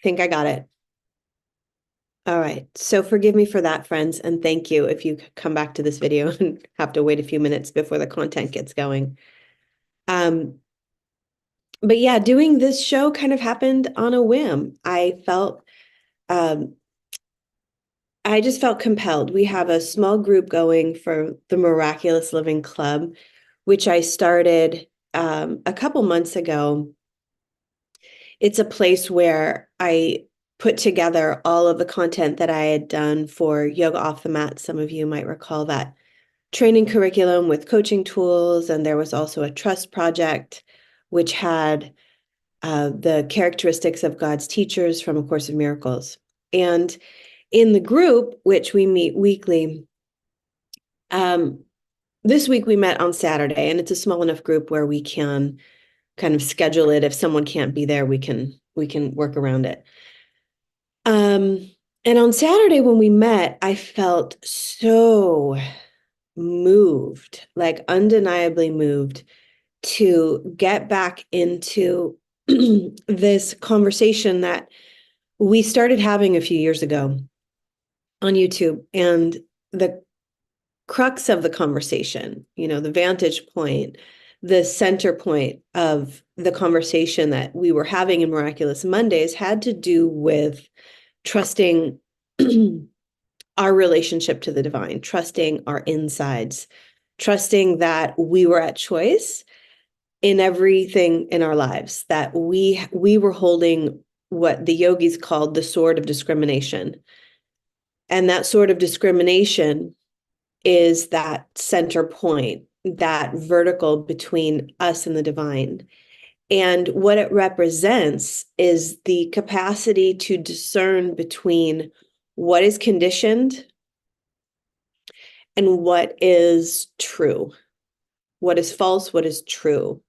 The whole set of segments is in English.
think I got it. All right. So forgive me for that, friends, and thank you if you come back to this video and have to wait a few minutes before the content gets going. Um, but yeah, doing this show kind of happened on a whim. Um, I just felt compelled. We have a small group going for the Miraculous Living Club, which I started a couple months ago. It's a place where I put together all of the content that I had done for Yoga Off the Mat. Some of you might recall that training curriculum with coaching tools. And there was also a trust project, which had the characteristics of God's teachers from A Course of Miracles. And in the group, which we meet weekly, this week we met on Saturday, and it's a small enough group where we can kind of schedule it. If someone can't be there, we can work around it. And on Saturday when we met, I felt so moved, like undeniably moved to get back into this conversation that we started having a few years ago on YouTube. And the crux of the conversation, the vantage point, the center point of the conversation that we were having in Miraculous Mondays had to do with trusting our relationship to the divine, trusting our insides, trusting that we were at choice in everything in our lives, that we were holding what the yogis called the sword of discrimination. And that sword of discrimination is that center point, that vertical between us and the divine. And what it represents is the capacity to discern between what is conditioned and what is true, what is false, what is true,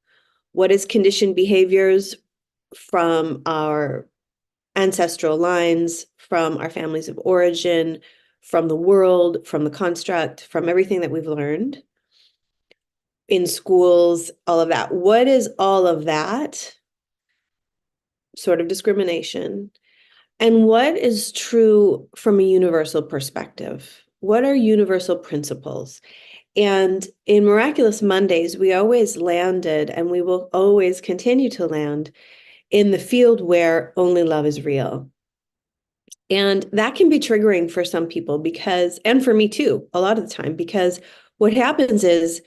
what is conditioned behaviors from our ancestral lines, from our families of origin, from the world, from the construct, from everything that we've learned in schools, all of that. What is all of that sort of discrimination? And what is true from a universal perspective? What are universal principles? And in Miraculous Mondays, we always landed, and we will always continue to land in the field where only love is real. And that can be triggering for some people because, and for me too, a lot of the time, because what happens is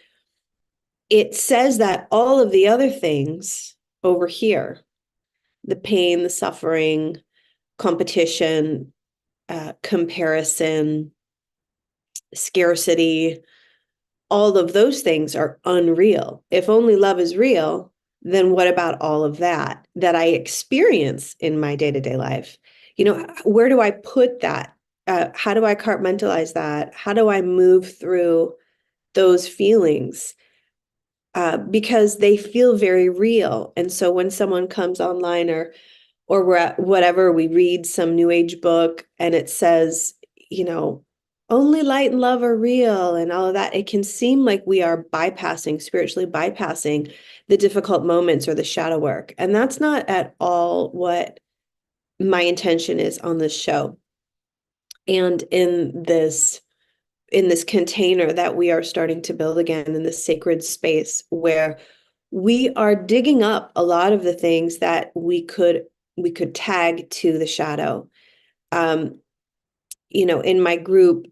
it says that all of the other things over here, the pain, the suffering, competition, comparison, scarcity, all of those things are unreal. If only love is real, then what about all of that I experience in my day-to-day life? Where do I put that? How do I compartmentalize that? How do I move through those feelings? Because they feel very real. And so when someone comes online or we're at whatever, we read some new age book and it says, only light and love are real and all of that, it can seem like we are spiritually bypassing the difficult moments or the shadow work. And that's not at all what my intention is on this show. And in this container that we are starting to build again, in this sacred space where we are digging up a lot of the things that we could tag to the shadow. In my group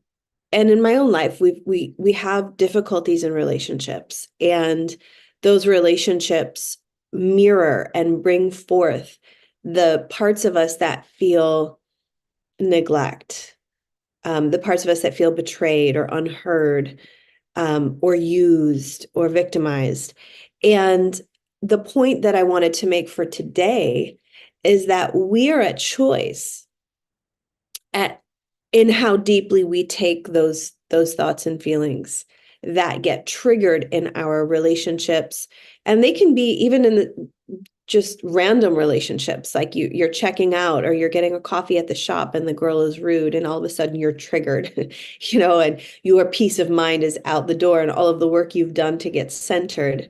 and in my own life, we have difficulties in relationships, and those relationships mirror and bring forth the parts of us that feel neglect, the parts of us that feel betrayed or unheard, or used or victimized. And the point that I wanted to make for today is that we are at choice in how deeply we take those thoughts and feelings that get triggered in our relationships. And they can be even in just random relationships, like you're checking out or you're getting a coffee at the shop and the girl is rude and all of a sudden you're triggered, and your peace of mind is out the door and all of the work you've done to get centered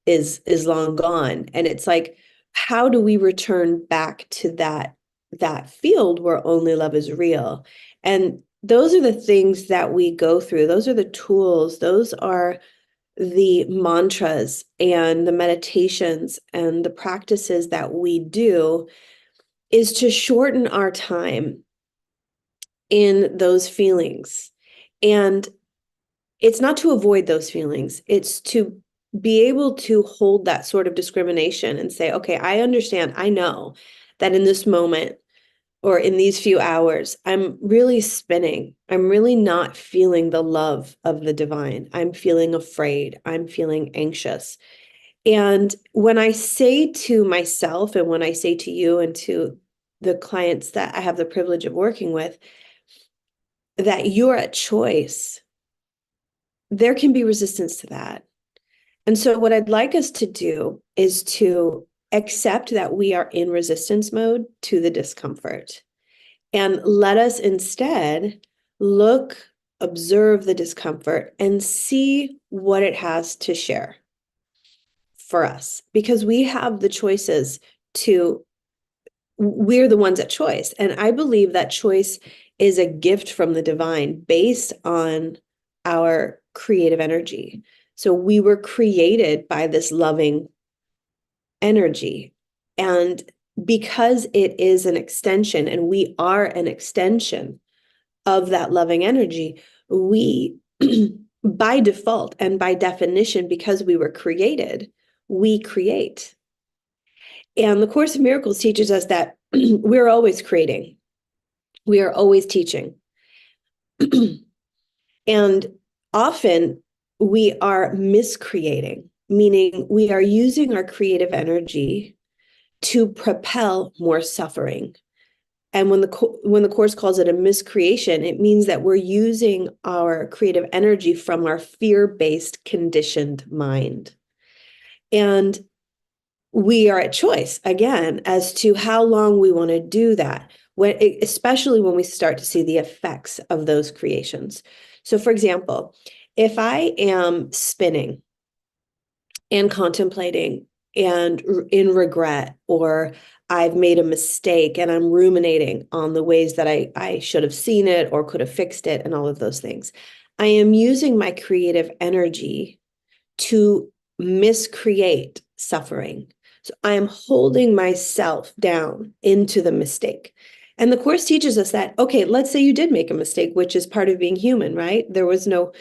is long gone. And it's like, how do we return back to that that field where only love is real. And those are the things that we go through. Those are the tools. Those are the mantras and the meditations and the practices that we do, is to shorten our time in those feelings. And it's not to avoid those feelings. It's to be able to hold that sort of discrimination and say, okay, I understand. I know that in this moment or in these few hours, I'm really spinning. I'm really not feeling the love of the divine. I'm feeling afraid. I'm feeling anxious. And when I say to myself, and when I say to you and to the clients that I have the privilege of working with, that you're at choice, there can be resistance to that. And so what I'd like us to do is to accept that we are in resistance mode to the discomfort, and let us instead look, observe the discomfort, and see what it has to share for us, because we have the choices to, we're the ones at choice. And I believe that choice is a gift from the divine based on our creative energy. So we were created by this loving energy. And because it is an extension, and we are an extension of that loving energy, we, by default and by definition, because we were created, we create. And the Course of Miracles teaches us that we're always creating. We are always teaching. And often we are miscreating, meaning we are using our creative energy to propel more suffering. And when the Course calls it a miscreation, it means that we're using our creative energy from our fear-based conditioned mind. And we are at choice, again, as to how long we want to do that, especially when we start to see the effects of those creations. So, for example, if I am spinning and contemplating and in regret, or I've made a mistake and I'm ruminating on the ways that I should have seen it or could have fixed it and all of those things, I am using my creative energy to miscreate suffering. So I am holding myself down into the mistake. And the Course teaches us that, okay, let's say you did make a mistake, which is part of being human, right? There was no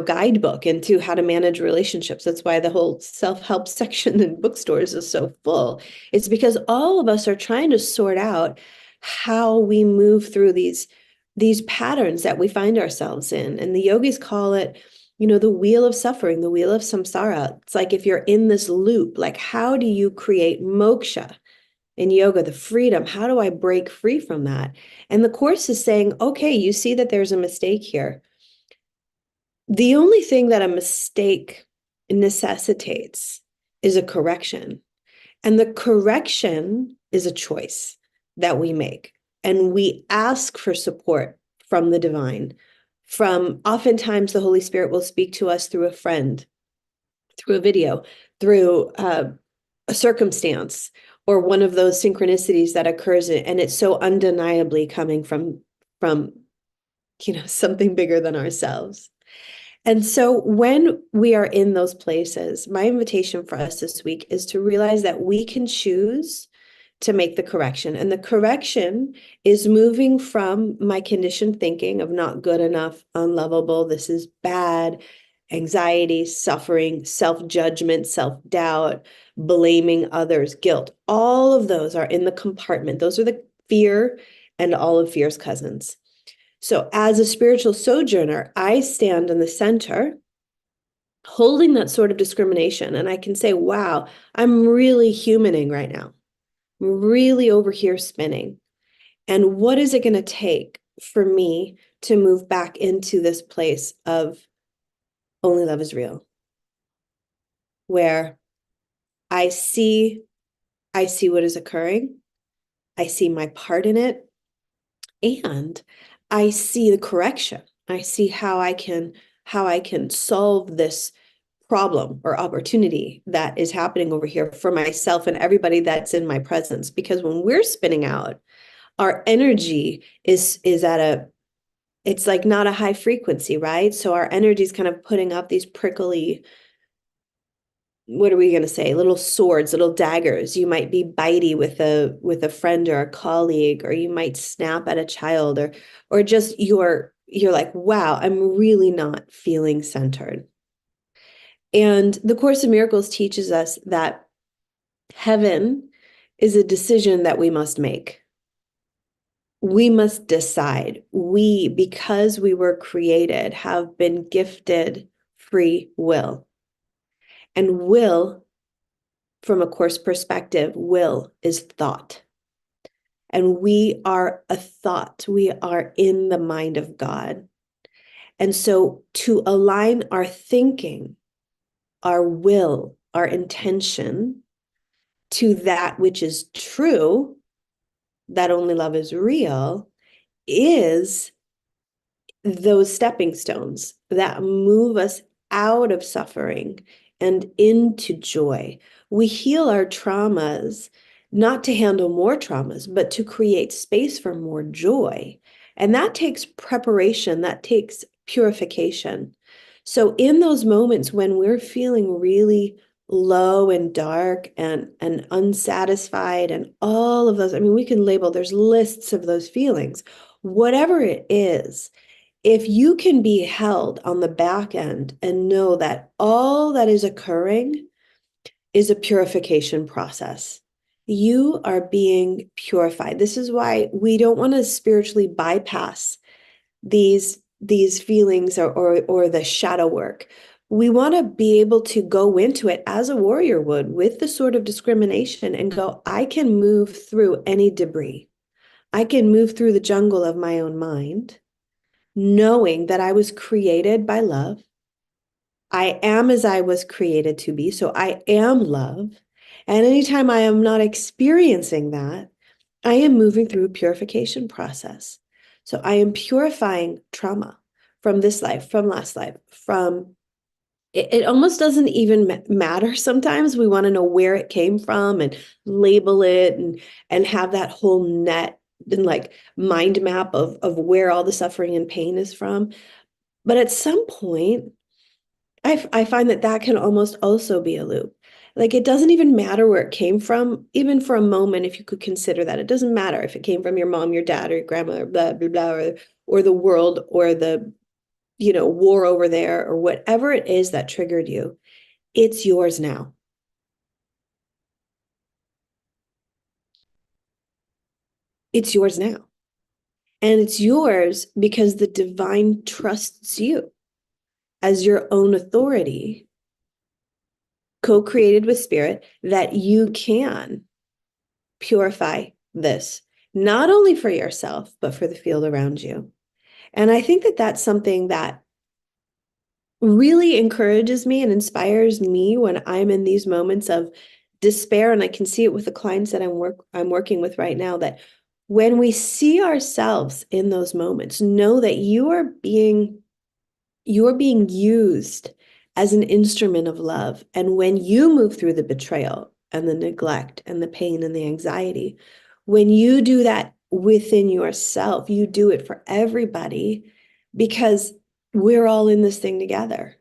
guidebook into how to manage relationships. That's why the whole self-help section in bookstores is so full. It's because all of us are trying to sort out how we move through these patterns that we find ourselves in. And the yogis call it, the wheel of suffering, the wheel of samsara. It's like if you're in this loop, like how do you create moksha in yoga, the freedom? How do I break free from that? And the Course is saying, okay, you see that there's a mistake here. The only thing that a mistake necessitates is a correction. And the correction is a choice that we make. And we ask for support from the divine. Oftentimes, the Holy Spirit will speak to us through a friend, through a video, through a circumstance, or one of those synchronicities that occurs. And it's so undeniably coming from something bigger than ourselves. And so when we are in those places, my invitation for us this week is to realize that we can choose to make the correction. And the correction is moving from my conditioned thinking of not good enough, unlovable, this is bad, anxiety, suffering, self-judgment, self-doubt, blaming others, guilt. All of those are in the compartment. Those are the fear and all of fear's cousins. So as a spiritual sojourner, I stand in the center, holding that sort of discrimination. And I can say, wow, I'm really humaning right now. I'm really over here spinning. And what is it going to take for me to move back into this place of only love is real, where I see what is occurring. I see my part in it. And I see the correction. I see how I can solve this problem or opportunity that is happening over here for myself and everybody that's in my presence. Because when we're spinning out, our energy is at a, it's like not a high frequency, right? So our energy is kind of putting up these prickly, what are we going to say, little swords, little daggers. You might be bitey with a friend or a colleague, or you might snap at a child, or just you're like, wow, I'm really not feeling centered. And the Course of Miracles teaches us that heaven is a decision that we must make. We must decide. We, because we were created, have been gifted free will. And will, from a Course perspective, will is thought. And we are a thought. We are in the mind of God. And so to align our thinking, our will, our intention to that which is true, that only love is real, is those stepping stones that move us out of suffering and into joy. We heal our traumas, not to handle more traumas, but to create space for more joy. And that takes preparation, that takes purification. So in those moments when we're feeling really low and dark and unsatisfied and all of those, I mean, we can label, there's lists of those feelings. Whatever it is, if you can be held on the back end and know that all that is occurring is a purification process, you are being purified. This is why we don't want to spiritually bypass these feelings or the shadow work. We want to be able to go into it as a warrior would, with the sword of discrimination, and go, I can move through any debris. I can move through the jungle of my own mind, knowing that I was created by love. I am as I was created to be, so I am love. And anytime I am not experiencing that, I am moving through a purification process. So I am purifying trauma from this life, from last life, from it almost doesn't even matter. Sometimes we want to know where it came from and label it and have that whole net and like mind map of where all the suffering and pain is from. But at some point, I find that can almost also be a loop. Like it doesn't even matter where it came from, even for a moment, if you could consider that. It doesn't matter if it came from your mom, your dad, or your grandmother, blah, blah, blah, or the world, or the, war over there, or whatever it is that triggered you. It's yours now. It's yours now. And it's yours because the divine trusts you as your own authority, co-created with spirit, that you can purify this, not only for yourself, but for the field around you. And I think that that's something that really encourages me and inspires me when I'm in these moments of despair. And I can see it with the clients that I'm working with right now, that when we see ourselves in those moments, know that you're being used as an instrument of love. And when you move through the betrayal and the neglect and the pain and the anxiety, when you do that within yourself, you do it for everybody, because we're all in this thing together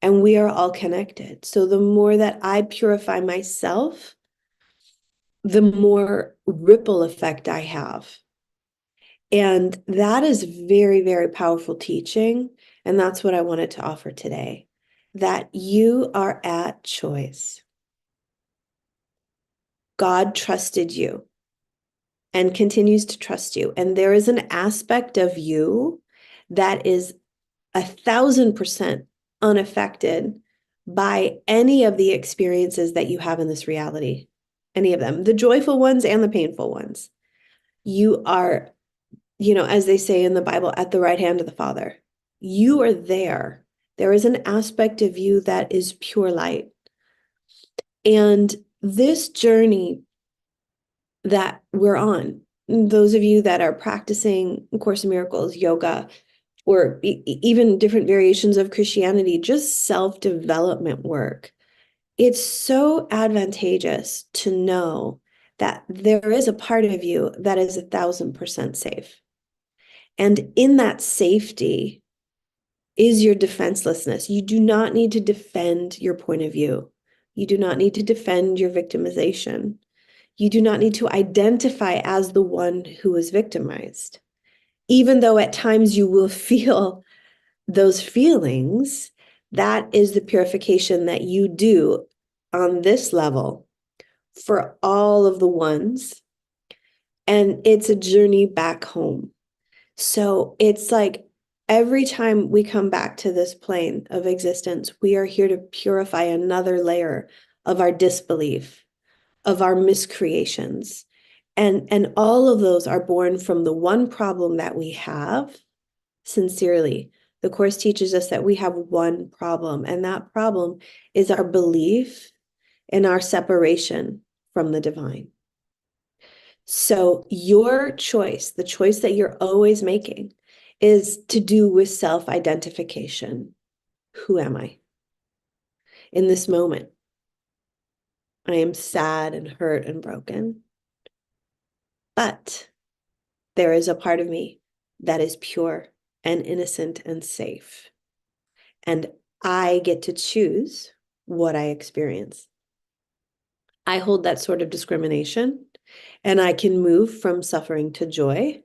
and we are all connected. So the more that I purify myself, the more ripple effect I have. And that is very, very powerful teaching. And that's what I wanted to offer today, that you are at choice. God trusted you and continues to trust you. And there is an aspect of you that is 1,000% unaffected by any of the experiences that you have in this reality, any of them, the joyful ones and the painful ones. You are, as they say in the Bible, at the right hand of the Father. You are there. There is an aspect of you that is pure light. And this journey that we're on, those of you that are practicing Course in Miracles, yoga, or even different variations of Christianity, just self-development work. It's so advantageous to know that there is a part of you that is 1,000% safe. And in that safety is your defenselessness. You do not need to defend your point of view. You do not need to defend your victimization. You do not need to identify as the one who was victimized. Even though at times you will feel those feelings, that is the purification that you do on this level for all of the ones. And it's a journey back home. So it's like every time we come back to this plane of existence, we are here to purify another layer of our disbelief, of our miscreations. And all of those are born from the one problem that we have, sincerely. The Course teaches us that we have one problem, and that problem is our belief in our separation from the divine. So your choice, the choice that you're always making, is to do with self-identification. Who am I? In this moment, I am sad and hurt and broken, but there is a part of me that is pure and innocent and safe. And I get to choose what I experience. I hold that sort of discrimination, and I can move from suffering to joy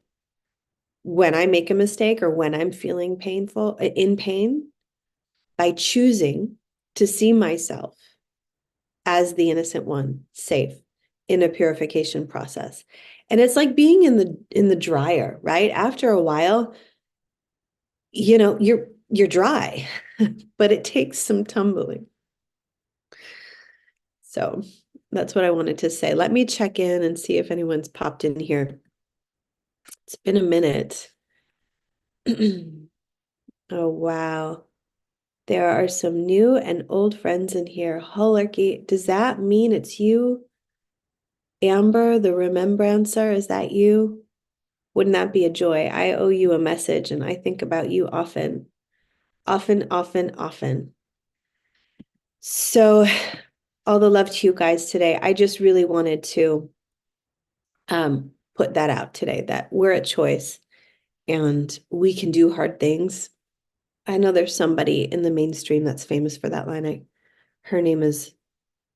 when I make a mistake or when I'm feeling in pain, by choosing to see myself as the innocent one, safe in a purification process. And it's like being in the dryer, right? After a while, you're dry, but it takes some tumbling. So that's what I wanted to say. Let me check in and see if anyone's popped in here. It's been a minute. Oh, wow. There are some new and old friends in here. Holarchy, does that mean it's you? Amber, the remembrancer, is that you? Wouldn't that be a joy? I owe you a message, and I think about you often. Often, often, often. So, all the love to you guys today. I just really wanted to put that out today, that we're a choice and we can do hard things. I know there's somebody in the mainstream that's famous for that line. Her name is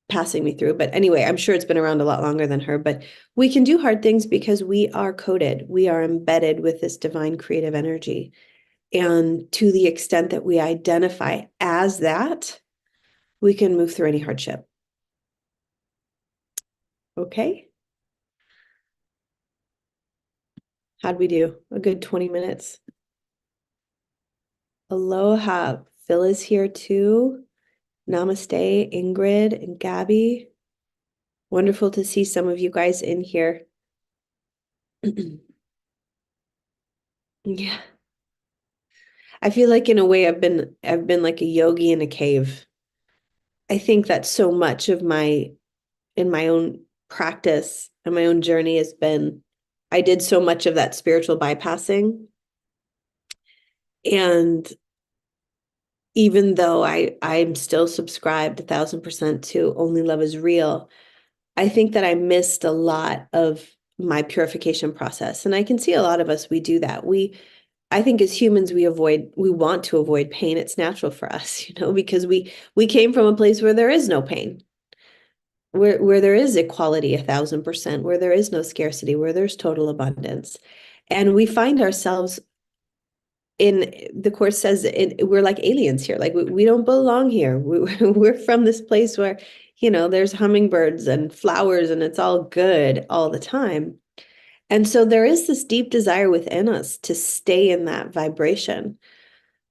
passing me through, but anyway, I'm sure it's been around a lot longer than her, but we can do hard things because we are coded. We are embedded with this divine creative energy. And to the extent that we identify as that, we can move through any hardship. Okay. How'd we do? A good 20 minutes. Aloha. Phil is here too. Namaste, Ingrid and Gabby. Wonderful to see some of you guys in here. Yeah. I feel like in a way I've been like a yogi in a cave. I think that so much of my own practice and my own journey has been, I did so much of that spiritual bypassing. And even though I'm still subscribed 1,000% to only love is real, I think that I missed a lot of my purification process. And I can see a lot of us, we do that. I think as humans, we want to avoid pain. It's natural for us, because we came from a place where there is no pain, where there is equality 1,000%, where there is no scarcity, where there's total abundance. And we find ourselves the Course says we're like aliens here. Like we don't belong here. We're from this place where, there's hummingbirds and flowers and it's all good all the time. And so there is this deep desire within us to stay in that vibration.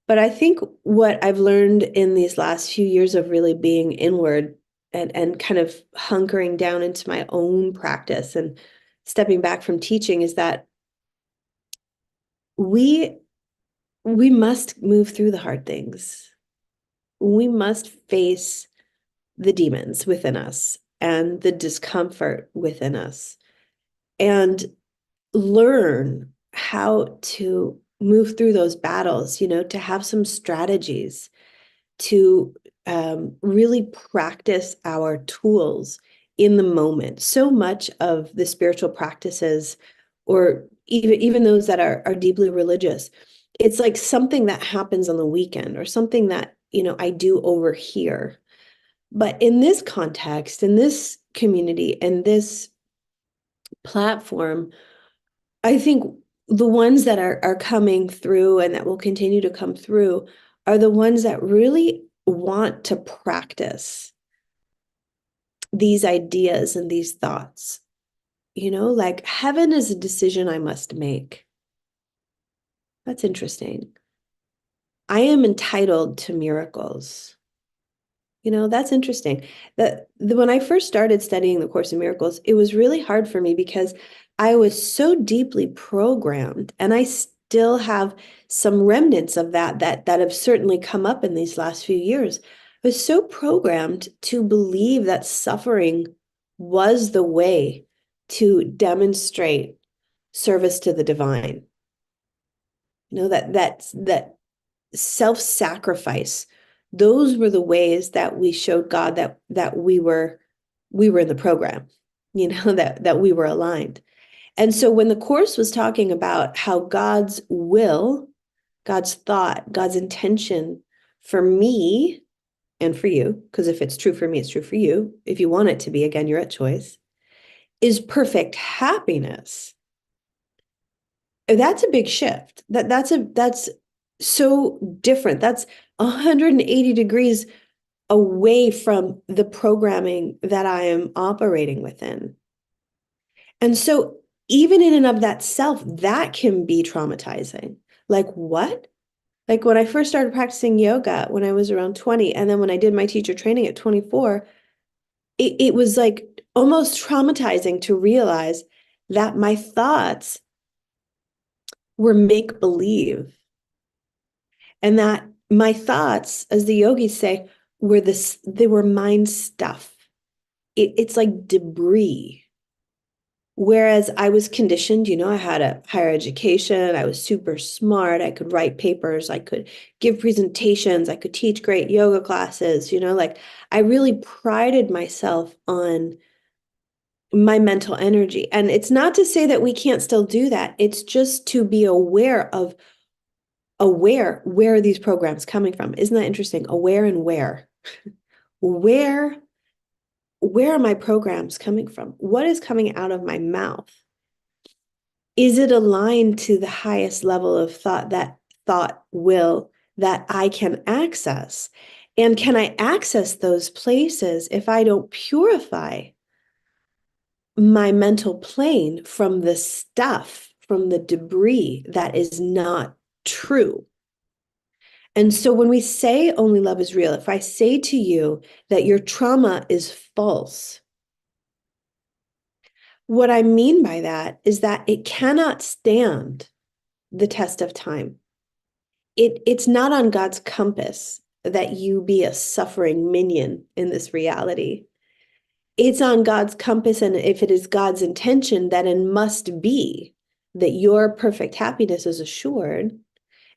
But I think what I've learned in these last few years of really being inward and kind of hunkering down into my own practice and stepping back from teaching is that we must move through the hard things. We must face the demons within us and the discomfort within us and learn how to move through those battles, to have some strategies to really practice our tools in the moment. So much of the spiritual practices, or even those that are deeply religious, it's like something that happens on the weekend or something that, I do over here. But in this context, in this community, and this platform, I think the ones that are coming through and that will continue to come through are the ones that really want to practice these ideas and these thoughts. Like heaven is a decision I must make. That's interesting. I am entitled to miracles. That's interesting. When I first started studying the Course in Miracles, it was really hard for me because I was so deeply programmed, and I still have some remnants of that have certainly come up in these last few years. I was so programmed to believe that suffering was the way to demonstrate service to the divine. That self-sacrifice, those were the ways that we showed God that we were in the program, that we were aligned. And so when the Course was talking about how God's will, God's thought, God's intention for me and for you, because if it's true for me, it's true for you. If you want it to be, again, you're at choice, is perfect happiness. That's a big shift. That's so different. That's 180 degrees away from the programming that I am operating within. And so even in and of that self, that can be traumatizing. Like what? Like when I first started practicing yoga when I was around 20, and then when I did my teacher training at 24, it was like almost traumatizing to realize that my thoughts were make-believe. And that my thoughts, as the yogis say, they were mind stuff. It's like debris. Whereas I was conditioned, I had a higher education, I was super smart, I could write papers, I could give presentations, I could teach great yoga classes, like I really prided myself on my mental energy. And it's not to say that we can't still do that. It's just to be aware where are these programs coming from? Isn't that interesting? Aware and where. Where are my programs coming from? What is coming out of my mouth? Is it aligned to the highest level of thought will that I can access? And can I access those places if I don't purify my mental plane from the stuff, from the debris that is not true? And so when we say only love is real, if I say to you that your trauma is false, what I mean by that is that it cannot stand the test of time. It's not on God's compass that you be a suffering minion in this reality. It's on God's compass, and if it is God's intention, that it must be that your perfect happiness is assured,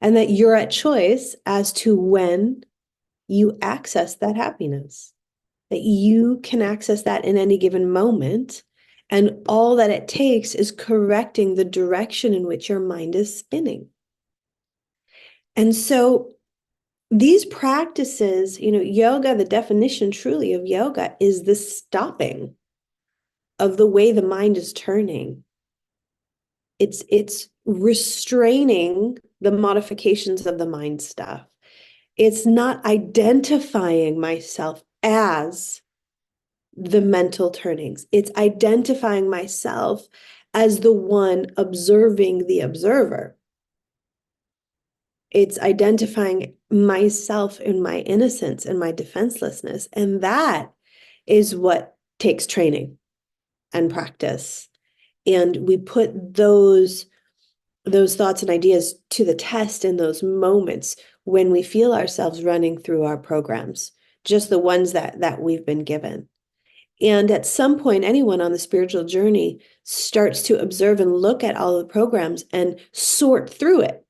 and that you're at choice as to when you access that happiness, that you can access that in any given moment. And all that it takes is correcting the direction in which your mind is spinning. And so these practices, yoga, the definition truly of yoga is the stopping of the way the mind is turning. It's restraining the modifications of the mind stuff. It's not identifying myself as the mental turnings. It's identifying myself as the one observing the observer. It's identifying myself in my innocence and my defenselessness. And that is what takes training and practice. And we put those thoughts and ideas to the test in those moments when we feel ourselves running through our programs, just the ones that we've been given. And at some point, anyone on the spiritual journey starts to observe and look at all the programs and sort through it.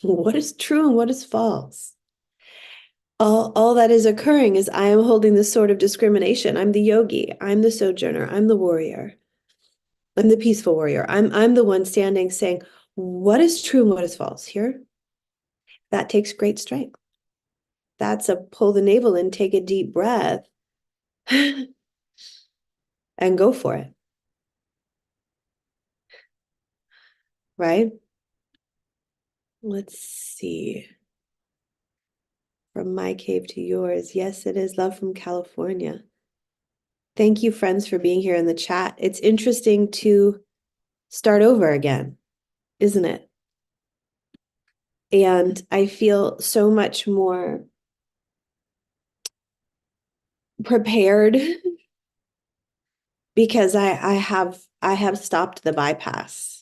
What is true and what is false? All that is occurring is I am holding this sword of discrimination. I'm the yogi. I'm the sojourner. I'm the warrior. I'm the peaceful warrior. I'm the one standing saying, what is true and what is false here? That takes great strength. That's a pull the navel in, take a deep breath, and go for it. Right? Let's see. From my cave to yours. Yes, it is. Love from California. Thank you, friends, for being here in the chat. It's interesting to start over again, isn't it? And I feel so much more prepared because I have stopped the bypass.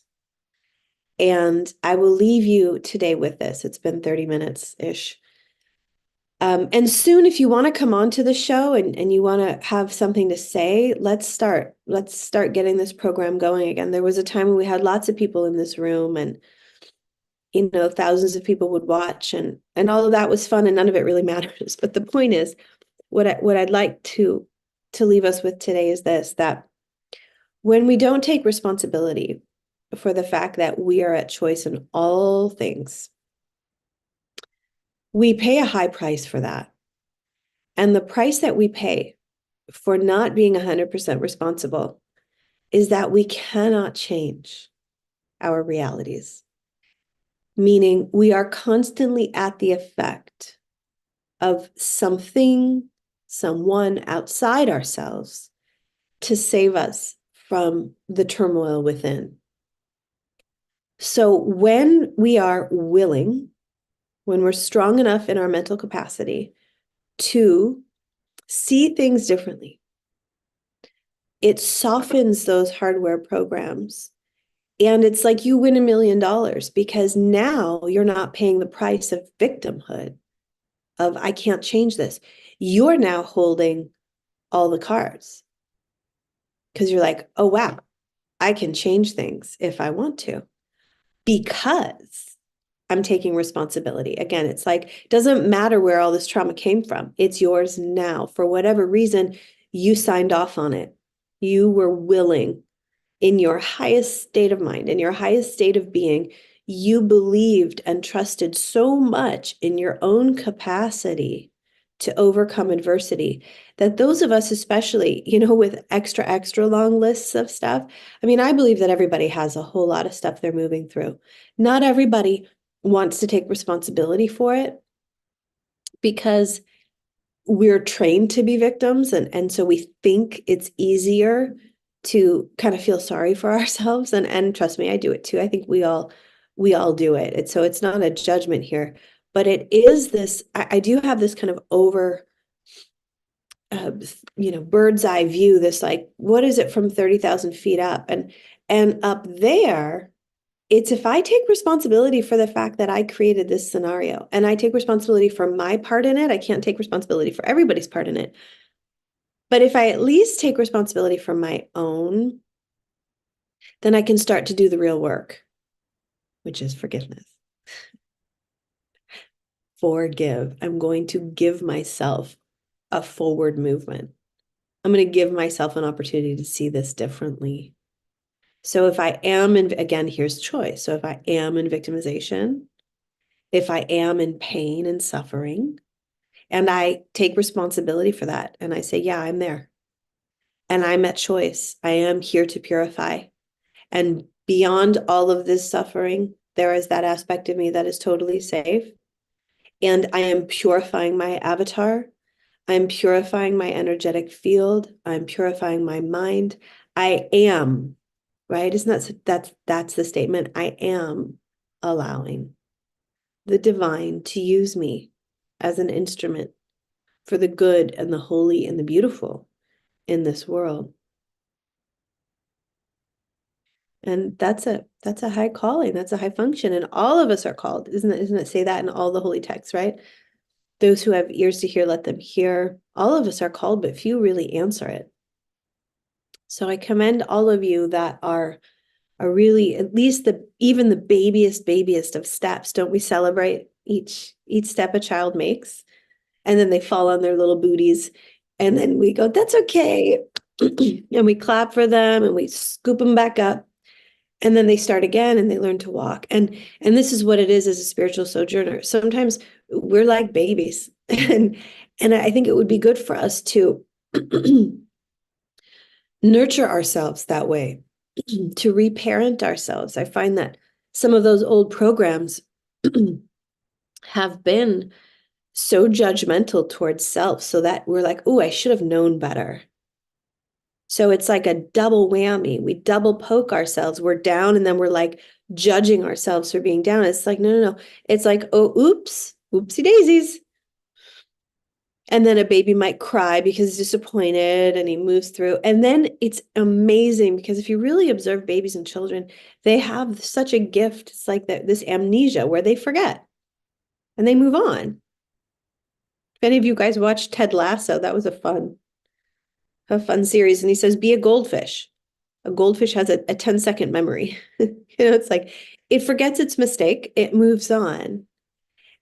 And I will leave you today with this. It's been 30 minutes-ish. And soon, if you want to come on to the show and you want to have something to say, let's start getting this program going again. There was a time when we had lots of people in this room and thousands of people would watch and all of that was fun and none of it really matters. But the point is, what I'd like to leave us with today is this, that when we don't take responsibility for the fact that we are at choice in all things, we pay a high price for that. And the price that we pay for not being 100% responsible is that we cannot change our realities. Meaning we are constantly at the effect of something, someone outside ourselves to save us from the turmoil within. So when we are willing, when we're strong enough in our mental capacity to see things differently, it softens those hardware programs. And it's like you win $1 million because now you're not paying the price of victimhood, of I can't change this. You're now holding all the cards because you're like, oh, wow, I can change things if I want to because I'm taking responsibility. Again, it's like, it doesn't matter where all this trauma came from. It's yours now. For whatever reason, you signed off on it. You were willing in your highest state of mind, in your highest state of being, you believed and trusted so much in your own capacity to overcome adversity that those of us, especially, with extra long lists of stuff, I mean, I believe that everybody has a whole lot of stuff they're moving through. Not everybody wants to take responsibility for it because we're trained to be victims. And so we think it's easier to kind of feel sorry for ourselves. And trust me, I do it too. I think we all do it. So it's not a judgment here, but it is this, I do have this kind of bird's eye view, this like, what is it from 30,000 feet up? And up there, it's if I take responsibility for the fact that I created this scenario and I take responsibility for my part in it, I can't take responsibility for everybody's part in it. But if I at least take responsibility for my own, then I can start to do the real work, which is forgiveness. Forgive. I'm going to give myself a forward movement. I'm going to give myself an opportunity to see this differently. So if I am again, here's choice. So if I am in victimization, if I am in pain and suffering, and I take responsibility for that, and I say, yeah, I'm there. And I'm at choice. I am here to purify. And beyond all of this suffering, there is that aspect of me that is totally safe. And I am purifying my avatar. I'm purifying my energetic field. I'm purifying my mind. I am, right? Isn't that's the statement? I am allowing the divine to use me as an instrument for the good and the holy and the beautiful in this world. And that's a high calling. That's a high function. And all of us are called. Isn't it say that in all the holy texts, right? Those who have ears to hear, let them hear. All of us are called, but few really answer it. So I commend all of you that are are really at least even the babiest of steps. Don't we celebrate each step a child makes? And then they fall on their little booties. And then we go, that's okay. And we clap for them and we scoop them back up. And then they start again and they learn to walk. And this is what it is as a spiritual sojourner. Sometimes we're like babies. And I think it would be good for us to nurture ourselves that way, to reparent ourselves. I find that some of those old programs have been so judgmental towards self, so that we're like, oh, I should have known better. So it's like a double whammy. We double poke ourselves. We're down and then we're like judging ourselves for being down. It's like, no. It's like, oh, oops, oopsie daisies. And then a baby might cry because he's disappointed and he moves through. And then it's amazing because if you really observe babies and children, they have such a gift. It's like this amnesia where they forget and they move on. If any of you guys watched Ted Lasso, that was a fun series. And he says, be a goldfish. A goldfish has a 10-second memory. It's like it forgets its mistake, it moves on.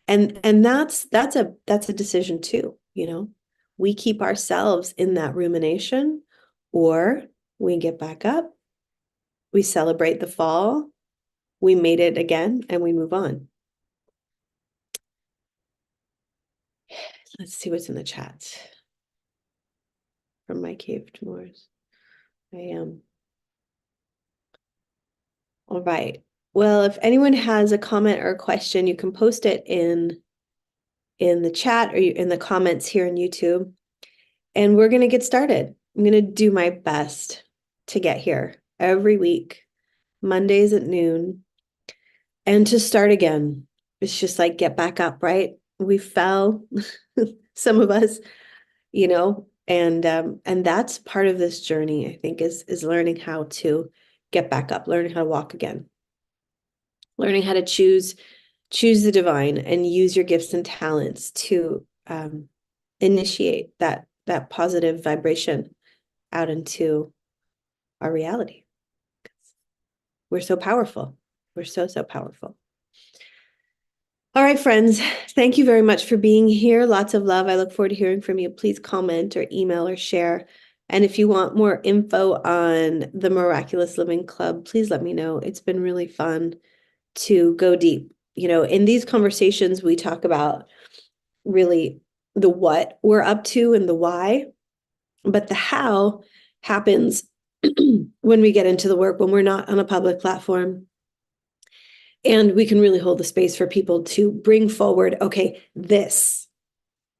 And that's a decision too, We keep ourselves in that rumination, or we get back up, we celebrate the fall, we made it again, and we move on. Let's see what's in the chat. From my cave to Moors. I am. All right. Well, if anyone has a comment or a question, you can post it in the chat or in the comments here on YouTube. And we're going to get started. I'm going to do my best to get here every week, Mondays at noon, and to start again. It's just like get back up, right? We fell, some of us, and that's part of this journey, I think, is learning how to get back up, learning how to walk again, learning how to choose the divine and use your gifts and talents to initiate that positive vibration out into our reality. We're so powerful. We're so powerful. All right, friends, thank you very much for being here. Lots of love. I look forward to hearing from you. Please comment or email or share. And if you want more info on the Miraculous Living Club, please let me know. It's been really fun to go deep. In these conversations, we talk about really the what we're up to and the why, but the how happens when we get into the work, when we're not on a public platform. And we can really hold the space for people to bring forward, okay, there's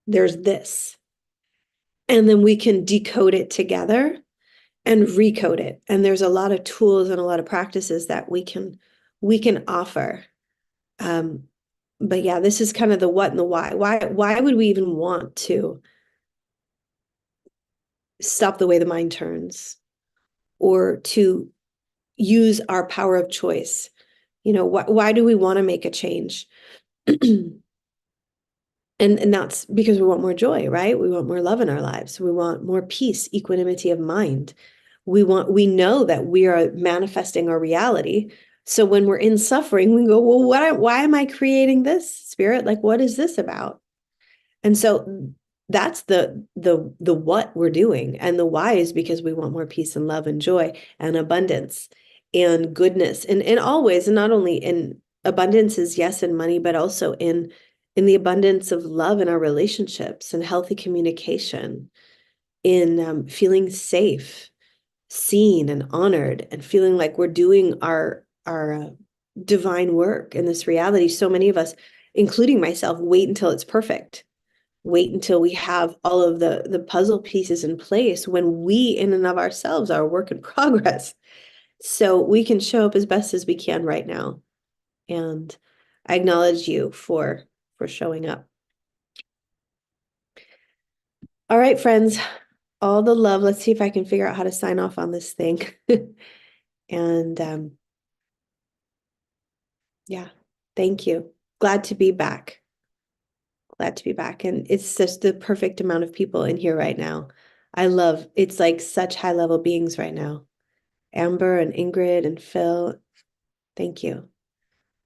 this. And then we can decode it together and recode it. And there's a lot of tools and a lot of practices that we can offer. But yeah, this is kind of the what and the why. Why would we even want to stop the way the mind turns or to use our power of choice? Why do we want to make a change? And that's because we want more joy, right? We want more love in our lives. We want more peace, equanimity of mind. We know that we are manifesting our reality. So when we're in suffering, we go, well, why am I creating this, Spirit? Like, what is this about? And so that's the what we're doing. And the why is because we want more peace and love and joy and abundance and goodness. And always, and not only in abundance is yes in money, but also in the abundance of love in our relationships and healthy communication, in feeling safe, seen and honored, and feeling like we're doing our divine work in this reality. So many of us, including myself, wait until it's perfect. Wait until we have all of the puzzle pieces in place, when we in and of ourselves are a work in progress. So we can show up as best as we can right now. And I acknowledge you for showing up. All right, friends, all the love. Let's see if I can figure out how to sign off on this thing. And yeah, thank you. Glad to be back. Glad to be back. And it's just the perfect amount of people in here right now. It's like such high level beings right now. Amber and Ingrid and Phil. Thank you.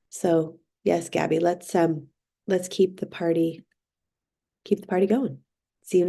So yes, Gabby, let's keep the party going. See you next